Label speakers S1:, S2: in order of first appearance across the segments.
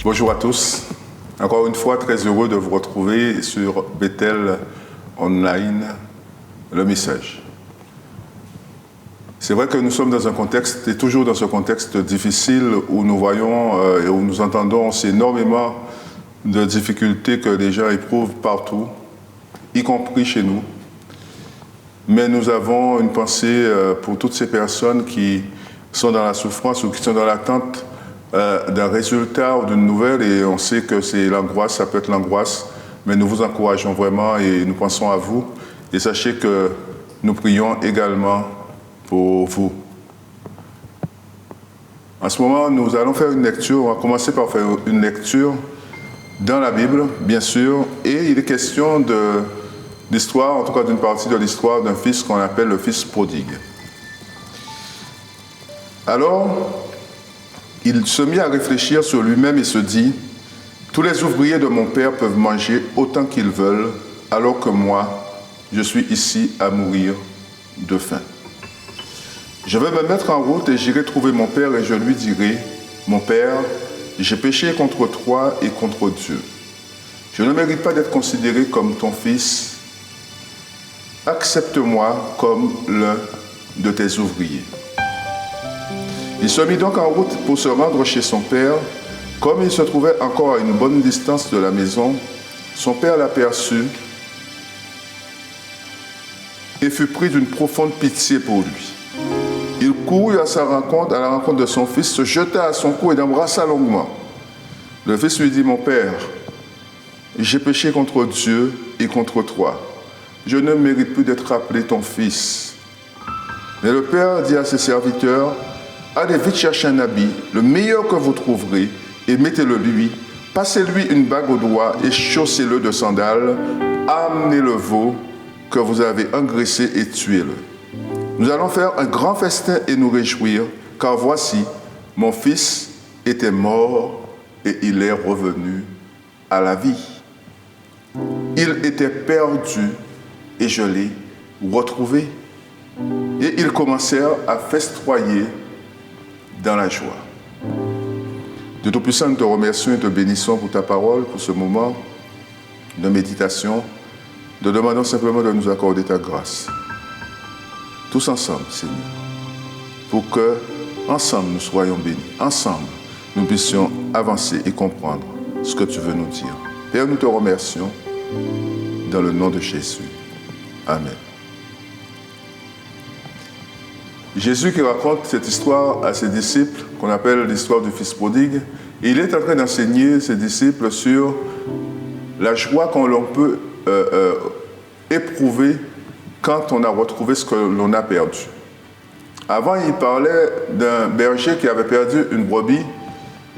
S1: Bonjour à tous. Encore une fois, très heureux de vous retrouver sur Bethel Online, le message. C'est vrai que nous sommes dans un contexte, et toujours dans ce contexte difficile, où nous voyons et où nous entendons énormément de difficultés que les gens éprouvent partout, y compris chez nous. Mais nous avons une pensée pour toutes ces personnes qui sont dans la souffrance ou qui sont dans l'attente d'un résultat ou d'une nouvelle, et on sait que c'est l'angoisse, ça peut être l'angoisse, mais nous vous encourageons vraiment et nous pensons à vous. Et sachez que nous prions également pour vous. En ce moment, nous allons faire une lecture, on va commencer par faire une lecture dans la Bible, bien sûr, et il est question de l'histoire, en tout cas d'une partie de l'histoire d'un fils qu'on appelle le fils prodigue. Alors, il se mit à réfléchir sur lui-même et se dit « Tous les ouvriers de mon père peuvent manger autant qu'ils veulent, alors que moi, je suis ici à mourir de faim. Je vais me mettre en route et j'irai trouver mon père et je lui dirai « Mon père, j'ai péché contre toi et contre Dieu. Je ne mérite pas d'être considéré comme ton fils. Accepte-moi comme l'un de tes ouvriers. » Il se mit donc en route pour se rendre chez son père. Comme il se trouvait encore à une bonne distance de la maison, son père l'aperçut et fut pris d'une profonde pitié pour lui. Il courut à la rencontre de son fils, se jeta à son cou et l'embrassa longuement. Le fils lui dit « Mon père, j'ai péché contre Dieu et contre toi. Je ne mérite plus d'être appelé ton fils. » Mais le père dit à ses serviteurs « Allez vite chercher un habit, le meilleur que vous trouverez, et mettez-le lui. Passez-lui une bague au doigt et chaussez-le de sandales. Amenez le veau que vous avez engraissé et tuez-le. Nous allons faire un grand festin et nous réjouir, car voici, mon fils était mort et il est revenu à la vie. Il était perdu et je l'ai retrouvé. » Et ils commencèrent à festoyer dans la joie. Dieu Tout-Puissant, nous te remercions et te bénissons pour ta parole, pour ce moment de méditation. Nous demandons simplement de nous accorder ta grâce. Tous ensemble, Seigneur, pour que, ensemble, nous soyons bénis. Ensemble, nous puissions avancer et comprendre ce que tu veux nous dire. Père, nous te remercions dans le nom de Jésus. Amen. Jésus qui raconte cette histoire à ses disciples, qu'on appelle l'histoire du fils prodigue, et il est en train d'enseigner ses disciples sur la joie qu'on peut éprouver quand on a retrouvé ce que l'on a perdu. Avant, il parlait d'un berger qui avait perdu une brebis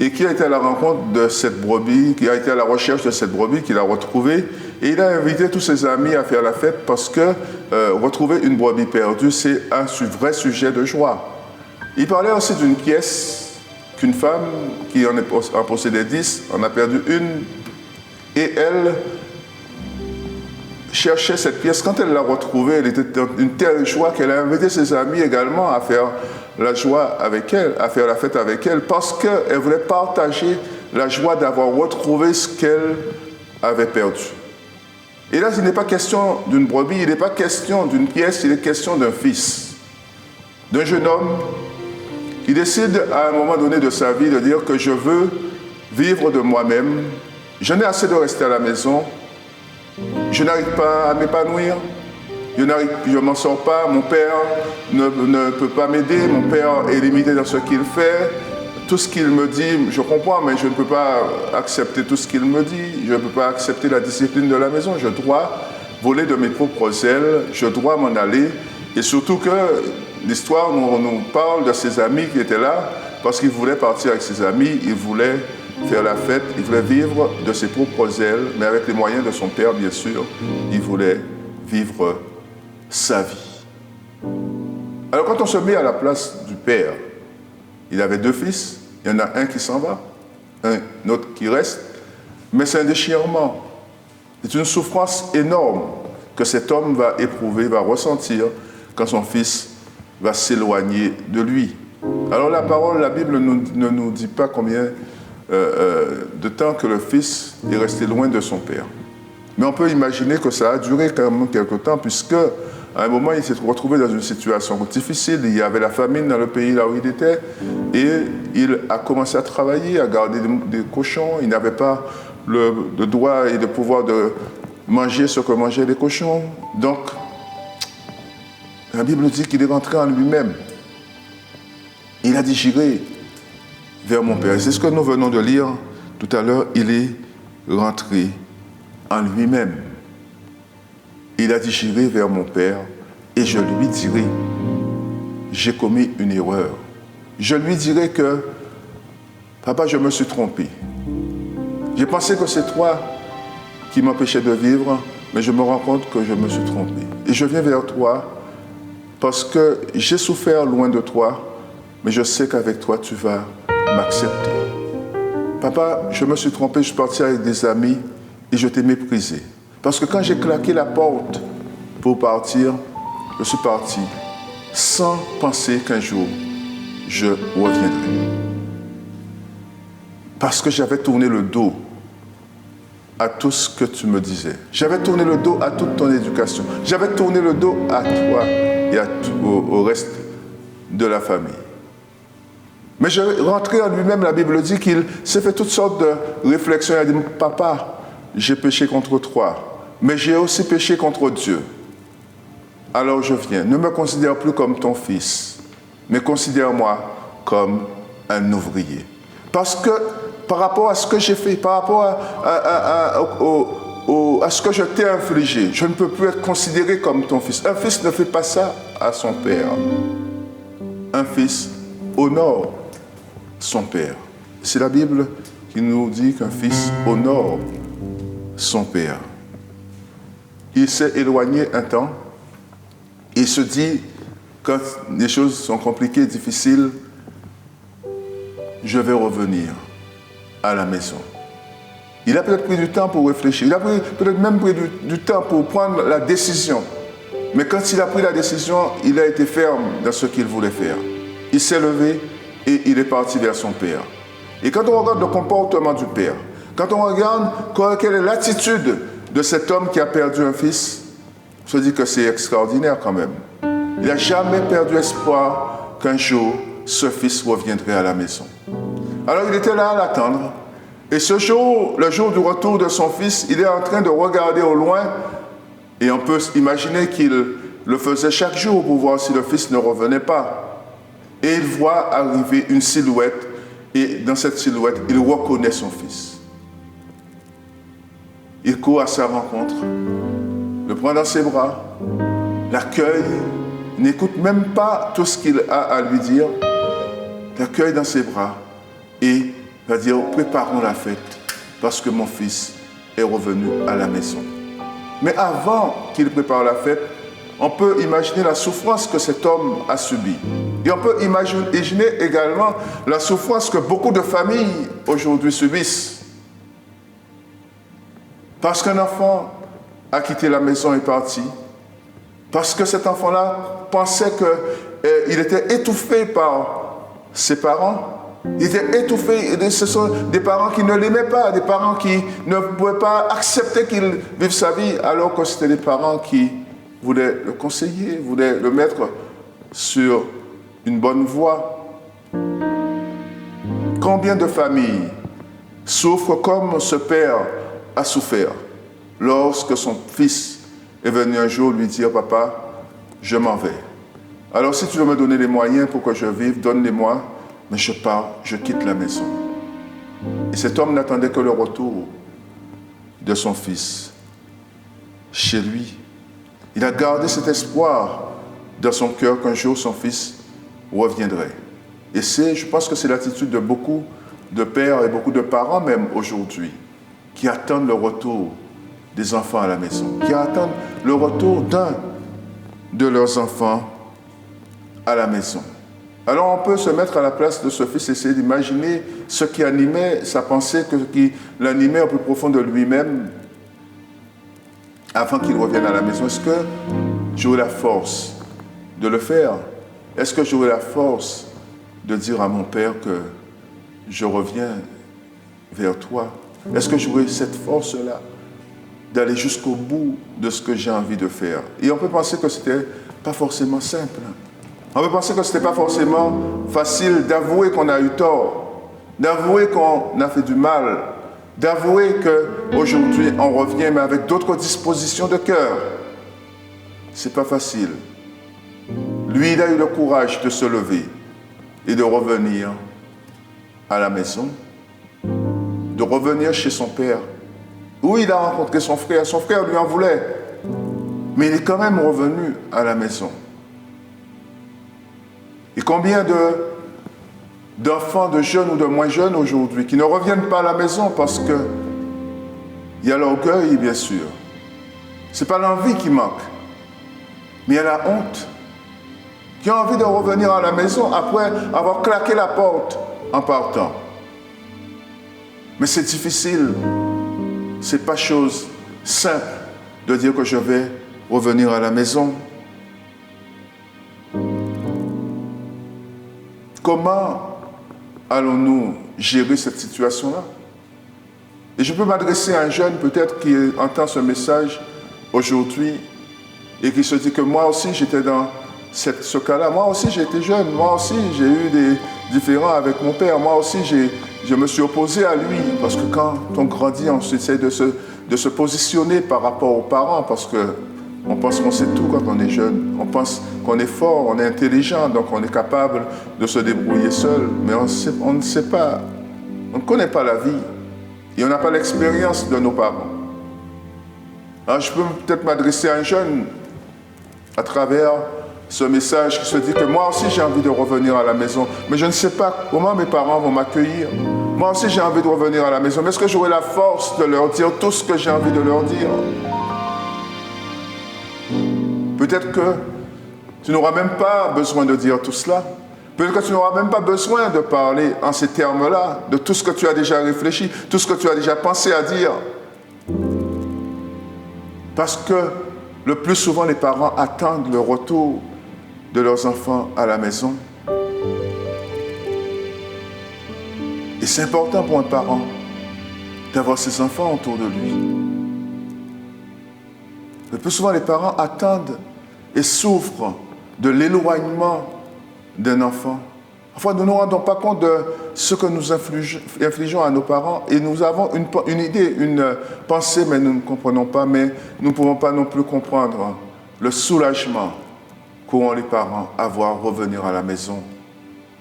S1: et qui a été à la rencontre de cette brebis, qui a été à la recherche de cette brebis, qu'il a retrouvée, et il a invité tous ses amis à faire la fête parce que retrouver une brebis perdue, c'est un vrai sujet de joie. Il parlait aussi d'une pièce qu'une femme qui en possédait 10 en a perdu une, et elle cherchait cette pièce. Quand elle l'a retrouvée, elle était d'une telle joie qu'elle a invité ses amis également à faire la joie avec elle, à faire la fête avec elle, parce qu'elle voulait partager la joie d'avoir retrouvé ce qu'elle avait perdu. Et là, il n'est pas question d'une brebis, il n'est pas question d'une pièce, il est question d'un fils, d'un jeune homme qui décide à un moment donné de sa vie de dire que je veux vivre de moi-même, je n'ai assez de rester à la maison, je n'arrive pas à m'épanouir, je ne m'en sors pas, mon père ne peut pas m'aider, mon père est limité dans ce qu'il fait, tout ce qu'il me dit, je comprends, mais je ne peux pas accepter tout ce qu'il me dit, je ne peux pas accepter la discipline de la maison, je dois voler de mes propres ailes, je dois m'en aller, et surtout que l'histoire nous parle de ses amis qui étaient là, parce qu'il voulait partir avec ses amis, il voulait faire la fête, il voulait vivre de ses propres ailes, mais avec les moyens de son père, bien sûr, il voulait vivre sa vie. Alors quand on se met à la place du père, il avait 2 fils, il y en a un qui s'en va, un autre qui reste, mais c'est un déchirement. C'est une souffrance énorme que cet homme va éprouver, va ressentir quand son fils va s'éloigner de lui. Alors la parole, la Bible ne nous dit pas combien de temps que le fils est resté loin de son père. Mais on peut imaginer que ça a duré quand même quelque temps, puisque à un moment, il s'est retrouvé dans une situation difficile. Il y avait la famine dans le pays là où il était, et il a commencé à travailler, à garder des cochons. Il n'avait pas le droit et le pouvoir de manger ce que mangeaient les cochons. Donc, la Bible dit qu'il est rentré en lui-même. Il a dit, j'irai vers mon Père. C'est ce que nous venons de lire tout à l'heure. Il est rentré en lui-même. Il a dit, j'irai vers mon Père et je lui dirai, j'ai commis une erreur. Je lui dirai que, papa, je me suis trompé. J'ai pensé que c'est toi qui m'empêchais de vivre, mais je me rends compte que je me suis trompé. Et je viens vers toi parce que j'ai souffert loin de toi, mais je sais qu'avec toi, tu vas m'accepter. Papa, je me suis trompé, je suis parti avec des amis et je t'ai méprisé. Parce que quand j'ai claqué la porte pour partir, je suis parti sans penser qu'un jour, je reviendrai. Parce que j'avais tourné le dos à tout ce que tu me disais. J'avais tourné le dos à toute ton éducation. J'avais tourné le dos à toi et au reste de la famille. Mais je rentrais en lui-même, la Bible dit qu'il s'est fait toutes sortes de réflexions. Il a dit, papa, j'ai péché contre toi, mais j'ai aussi péché contre Dieu. Alors je viens. Ne me considère plus comme ton fils, mais considère-moi comme un ouvrier. Parce que par rapport à ce que j'ai fait, par rapport à ce que je t'ai infligé, je ne peux plus être considéré comme ton fils. Un fils ne fait pas ça à son père. Un fils honore son père. C'est la Bible qui nous dit qu'un fils honore son père. Il s'est éloigné un temps. Il se dit, quand les choses sont compliquées, difficiles, je vais revenir à la maison. Il a peut-être pris du temps pour réfléchir. Il a peut-être même pris du temps pour prendre la décision. Mais quand il a pris la décision, il a été ferme dans ce qu'il voulait faire. Il s'est levé et il est parti vers son père. Et quand on regarde le comportement du père, quand on regarde quelle est l'attitude de cet homme qui a perdu un fils, on se dit que c'est extraordinaire quand même. Il n'a jamais perdu espoir qu'un jour, ce fils reviendrait à la maison. Alors il était là à l'attendre. Et ce jour, le jour du retour de son fils, il est en train de regarder au loin. Et on peut imaginer qu'il le faisait chaque jour pour voir si le fils ne revenait pas. Et il voit arriver une silhouette. Et dans cette silhouette, il reconnaît son fils. Il court à sa rencontre, le prend dans ses bras, l'accueille, n'écoute même pas tout ce qu'il a à lui dire, l'accueille dans ses bras et va dire, préparons la fête parce que mon fils est revenu à la maison. Mais avant qu'il prépare la fête, on peut imaginer la souffrance que cet homme a subie. Et on peut imaginer également la souffrance que beaucoup de familles aujourd'hui subissent. Parce qu'un enfant a quitté la maison et est parti. Parce que cet enfant-là pensait qu'il était étouffé par ses parents. Il était étouffé. Ce sont des parents qui ne l'aimaient pas, des parents qui ne pouvaient pas accepter qu'il vive sa vie, alors que c'était des parents qui voulaient le conseiller, voulaient le mettre sur une bonne voie. Combien de familles souffrent comme ce père a souffert lorsque son fils est venu un jour lui dire, papa, je m'en vais. Alors si tu veux me donner les moyens pour que je vive, donne-les-moi, mais je pars, je quitte la maison. Et cet homme n'attendait que le retour de son fils chez lui. Il a gardé cet espoir dans son cœur qu'un jour son fils reviendrait. Et je pense que c'est l'attitude de beaucoup de pères et beaucoup de parents même aujourd'hui, qui attendent le retour des enfants à la maison, qui attendent le retour d'un de leurs enfants à la maison. Alors on peut se mettre à la place de ce fils et essayer d'imaginer ce qui animait sa pensée, qui l'animait au plus profond de lui-même avant qu'il revienne à la maison. Est-ce que j'aurai la force de le faire? Est-ce que j'aurai la force de dire à mon père que je reviens vers toi? Est-ce que j'aurai cette force-là d'aller jusqu'au bout de ce que j'ai envie de faire? Et on peut penser que ce n'était pas forcément simple. On peut penser que ce n'était pas forcément facile d'avouer qu'on a eu tort, d'avouer qu'on a fait du mal, d'avouer qu'aujourd'hui on revient, mais avec d'autres dispositions de cœur. C'est pas facile. Lui, il a eu le courage de se lever et de revenir à la maison, de revenir chez son père, où il a rencontré son frère. Son frère lui en voulait, mais il est quand même revenu à la maison. Et combien d'enfants, de jeunes ou de moins jeunes aujourd'hui, qui ne reviennent pas à la maison parce que il y a l'orgueil, bien sûr. Ce n'est pas l'envie qui manque, mais il y a la honte. Qui ont envie de revenir à la maison après avoir claqué la porte en partant. Mais c'est difficile. Ce n'est pas chose simple de dire que je vais revenir à la maison. Comment allons-nous gérer cette situation-là? Et je peux m'adresser à un jeune peut-être qui entend ce message aujourd'hui et qui se dit que moi aussi j'étais dans ce cas-là. Moi aussi j'ai été jeune, moi aussi j'ai eu des différends avec mon père, moi aussi je me suis opposé à lui, parce que quand on grandit, on essaie de se positionner par rapport aux parents, parce qu'on pense qu'on sait tout quand on est jeune, on pense qu'on est fort, on est intelligent, donc on est capable de se débrouiller seul, mais on ne sait pas, on ne connaît pas la vie, et on n'a pas l'expérience de nos parents. Alors je peux peut-être m'adresser à un jeune à travers ce message qui se dit que moi aussi j'ai envie de revenir à la maison, mais je ne sais pas comment mes parents vont m'accueillir. Moi aussi j'ai envie de revenir à la maison, mais est-ce que j'aurai la force de leur dire tout ce que j'ai envie de leur dire? Peut-être que tu n'auras même pas besoin de dire tout cela. Peut-être que tu n'auras même pas besoin de parler en ces termes-là, de tout ce que tu as déjà réfléchi, tout ce que tu as déjà pensé à dire. Parce que le plus souvent, les parents attendent le retour de leurs enfants à la maison. Et c'est important pour un parent d'avoir ses enfants autour de lui. Le plus souvent, les parents attendent et souffrent de l'éloignement d'un enfant. Parfois, nous ne nous rendons pas compte de ce que nous infligeons à nos parents et nous avons une idée, une pensée, mais nous ne comprenons pas, mais nous ne pouvons pas non plus comprendre le soulagement qu'ont les parents à voir revenir à la maison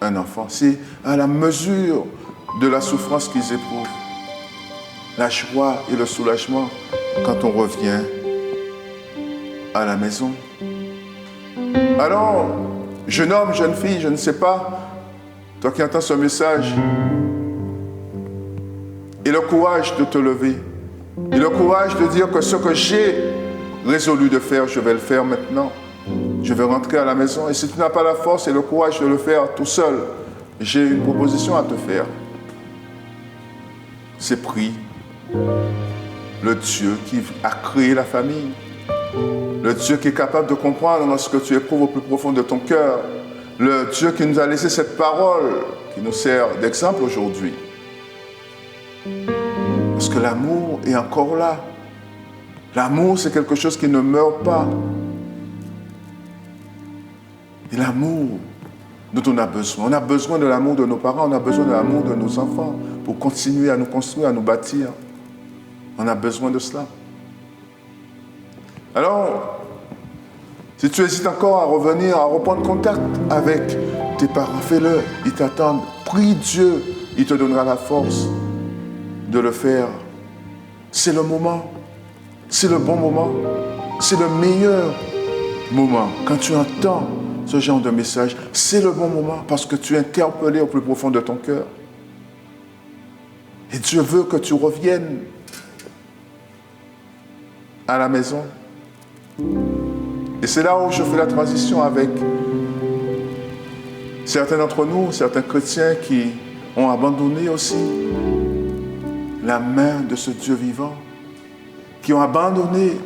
S1: un enfant. C'est à la mesure de la souffrance qu'ils éprouvent, la joie et le soulagement quand on revient à la maison. Alors, jeune homme, jeune fille, je ne sais pas, toi qui entends ce message, et le courage de te lever, et le courage de dire que ce que j'ai résolu de faire, je vais le faire maintenant. Je vais rentrer à la maison, et si tu n'as pas la force et le courage de le faire tout seul, j'ai une proposition à te faire. C'est prie le Dieu qui a créé la famille, le Dieu qui est capable de comprendre ce que tu éprouves au plus profond de ton cœur, le Dieu qui nous a laissé cette parole qui nous sert d'exemple aujourd'hui. Parce que l'amour est encore là. L'amour, c'est quelque chose qui ne meurt pas. Et l'amour dont on a besoin. On a besoin de l'amour de nos parents, on a besoin de l'amour de nos enfants pour continuer à nous construire, à nous bâtir. On a besoin de cela. Alors, si tu hésites encore à revenir, à reprendre contact avec tes parents, fais-le, ils t'attendent. Prie Dieu, il te donnera la force de le faire. C'est le moment, c'est le bon moment, c'est le meilleur moment. Quand tu entends ce genre de message, c'est le bon moment parce que tu es interpellé au plus profond de ton cœur. Et Dieu veut que tu reviennes à la maison. Et c'est là où je fais la transition avec certains d'entre nous, certains chrétiens qui ont abandonné aussi la main de ce Dieu vivant, qui ont abandonné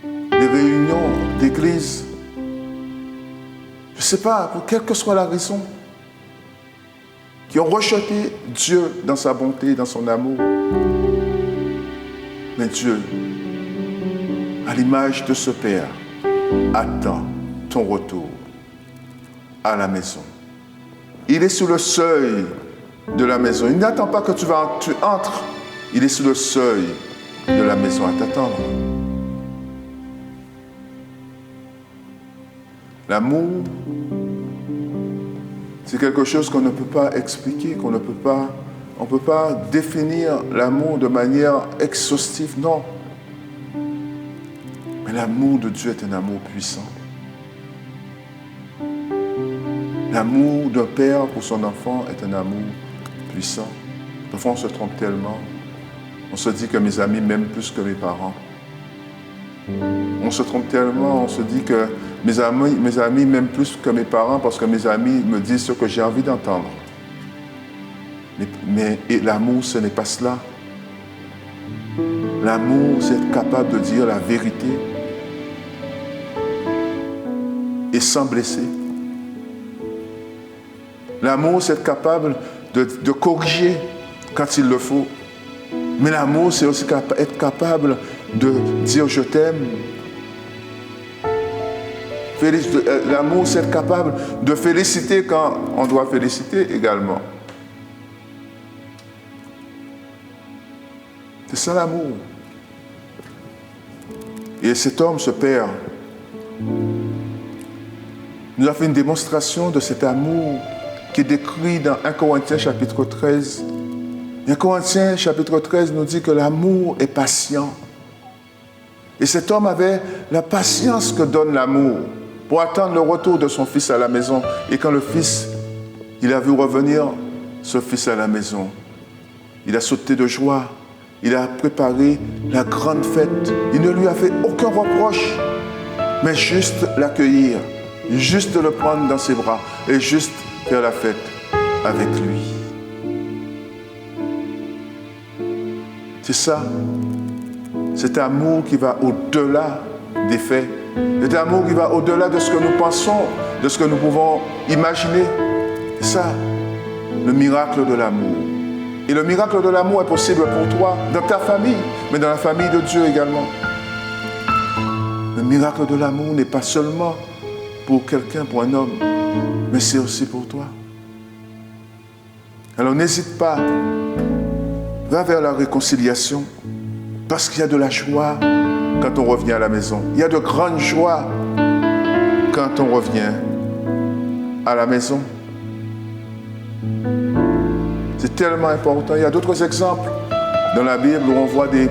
S1: les réunions d'église. Je ne sais pas, pour quelle que soit la raison, qui ont rejeté Dieu dans sa bonté, dans son amour. Mais Dieu, à l'image de ce Père, attend ton retour à la maison. Il est sur le seuil de la maison. Il n'attend pas que tu entres. Il est sur le seuil de la maison à t'attendre. L'amour, c'est quelque chose qu'on ne peut pas expliquer, on ne peut pas définir l'amour de manière exhaustive, non. Mais l'amour de Dieu est un amour puissant. L'amour d'un père pour son enfant est un amour puissant. Parfois, on se trompe tellement. On se dit que mes amis m'aiment plus que mes parents. On se trompe tellement, on se dit que mes amis m'aiment plus que mes parents parce que mes amis me disent ce que j'ai envie d'entendre. Mais l'amour, ce n'est pas cela. L'amour, c'est être capable de dire la vérité et sans blesser. L'amour, c'est être capable de corriger quand il le faut. Mais l'amour, c'est aussi être capable de dire je t'aime. L'amour, c'est être capable de féliciter quand on doit féliciter également. C'est ça l'amour. Et cet homme, ce père, nous a fait une démonstration de cet amour qui est décrit dans 1 Corinthiens chapitre 13. 1 Corinthiens chapitre 13 nous dit que l'amour est patient. Et cet homme avait la patience que donne l'amour pour attendre le retour de son fils à la maison. Et quand le fils, il a vu revenir ce fils à la maison, il a sauté de joie. Il a préparé la grande fête. Il ne lui a fait aucun reproche, mais juste l'accueillir, juste le prendre dans ses bras et juste faire la fête avec lui. C'est ça, cet amour qui va au-delà des faits, cet amour qui va au-delà de ce que nous pensons, de ce que nous pouvons imaginer. C'est ça, le miracle de l'amour. Et le miracle de l'amour est possible pour toi, dans ta famille, mais dans la famille de Dieu également. Le miracle de l'amour n'est pas seulement pour quelqu'un, pour un homme, mais c'est aussi pour toi. Alors n'hésite pas, va vers la réconciliation, parce qu'il y a de la joie quand on revient à la maison. Il y a de grandes joies quand on revient à la maison. C'est tellement important. Il y a d'autres exemples dans la Bible où on voit des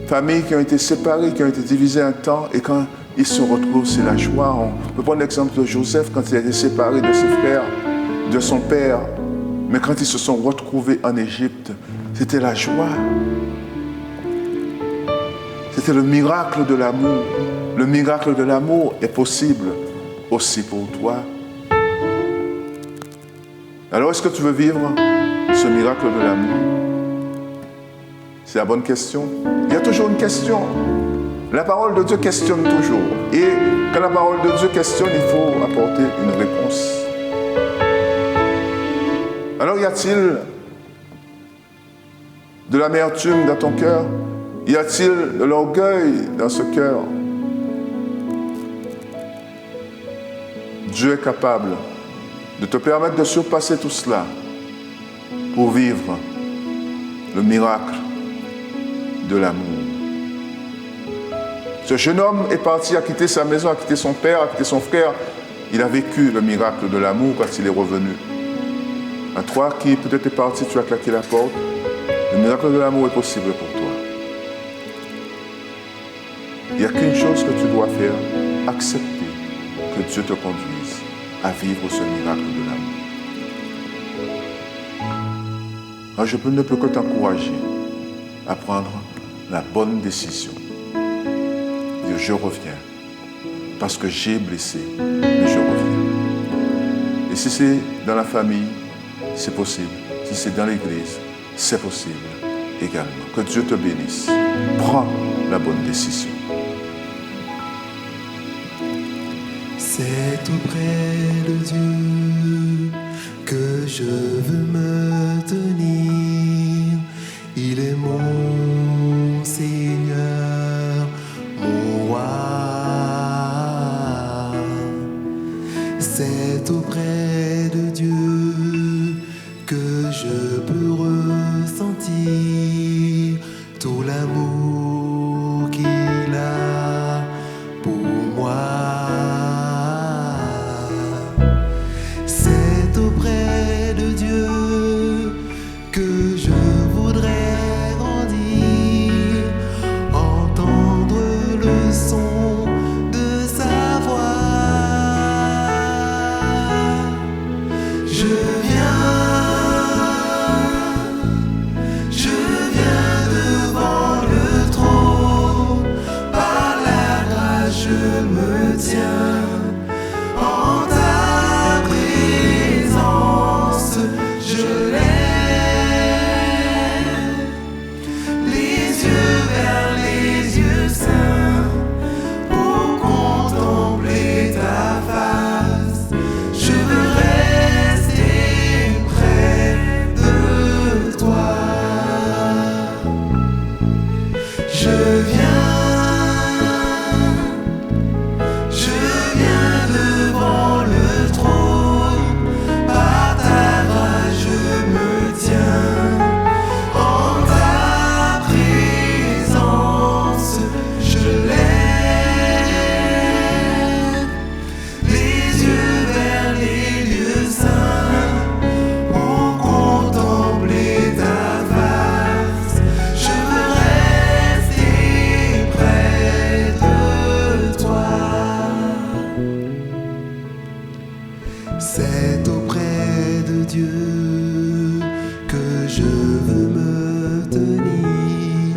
S1: familles qui ont été séparées, qui ont été divisées un temps, et quand ils se retrouvent, c'est la joie. On peut prendre l'exemple de Joseph quand il a été séparé de ses frères, de son père. Mais quand ils se sont retrouvés en Égypte, c'était la joie. C'était le miracle de l'amour. Le miracle de l'amour est possible aussi pour toi. Alors, est-ce que tu veux vivre ce miracle de l'amour? C'est la bonne question. Il y a toujours une question. La parole de Dieu questionne toujours. Et quand la parole de Dieu questionne, il faut apporter une réponse. Alors, y a-t-il de l'amertume dans ton cœur? Y a-t-il de l'orgueil dans ce cœur? Dieu est capable de te permettre de surpasser tout cela pour vivre le miracle de l'amour. Ce jeune homme est parti, a quitté sa maison, a quitté son père, a quitté son frère. Il a vécu le miracle de l'amour quand il est revenu. À toi qui peut-être est parti, tu as claqué la porte. Le miracle de l'amour est possible pour toi. Il n'y a qu'une chose que tu dois faire, accepter que Dieu te conduise à vivre ce miracle de l'amour. Alors je ne peux que t'encourager à prendre la bonne décision. Dire je reviens, parce que j'ai blessé, mais je reviens. Et si c'est dans la famille, c'est possible. Si c'est dans l'église, c'est possible également. Que Dieu te bénisse. Prends la bonne décision.
S2: C'est auprès de Dieu que je veux me tenir. Il est mon Seigneur, mon roi. C'est auprès de Dieu que je peux ressentir tout l'amour qu'il a pour moi. C'est auprès de Dieu que je voudrais grandir, entendre le son de sa voix. Je viens devant le trône, par la grâce je me tiens. En ta présence, je lève les yeux vers les yeux saints pour contempler ta face. Je veux rester près de toi. Je viens devant le trône, par ta grâce je me tiens. En ta présence, je lève les yeux vers les lieux saints pour contempler ta face. Je veux rester près de toi. C'est auprès de Dieu que je veux me tenir.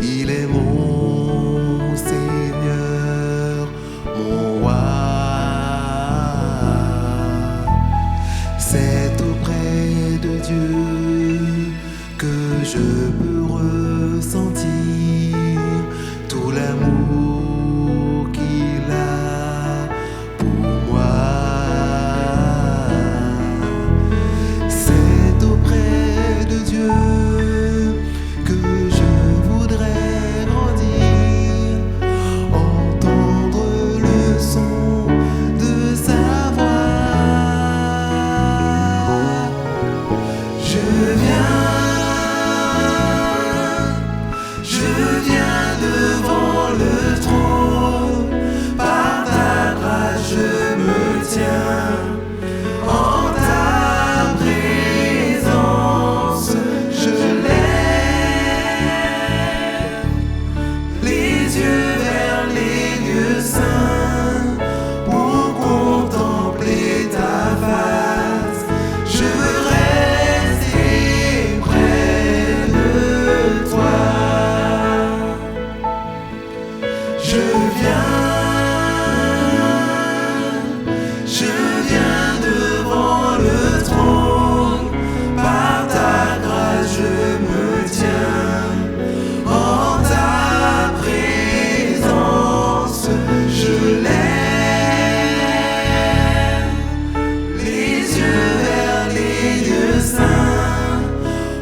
S2: Il est mon Seigneur, mon roi. C'est auprès de Dieu que je peux ressentir tout l'amour qu'il a pour moi. C'est auprès de Dieu que je voudrais grandir, entendre le son de sa voix. Je viens devant le trône, par ta grâce je me tiens. En ta présence, je lève les yeux vers les lieux saints pour contempler ta face. Je veux rester près de toi. Je viens devant le trône, par ta grâce je me tiens. En ta présence, je lève les yeux vers les lieux saints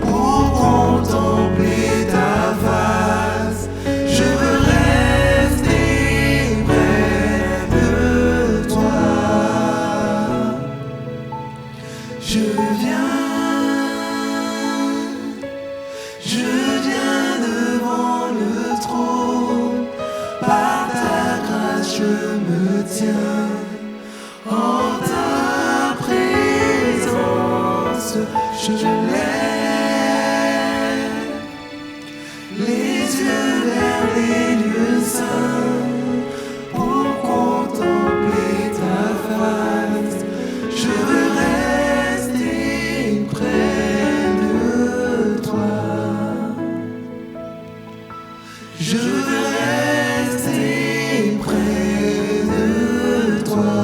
S2: pour contempler ta face. Je veux rester près de toi. Je viens devant le trône, par ta grâce je me tiens. En ta présence, je lève les yeux vers les lieux saints pour contempler ta face. Je veux rester près de toi. Je veux rester près de toi.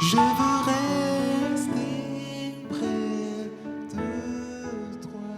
S2: Je veux rester près de toi.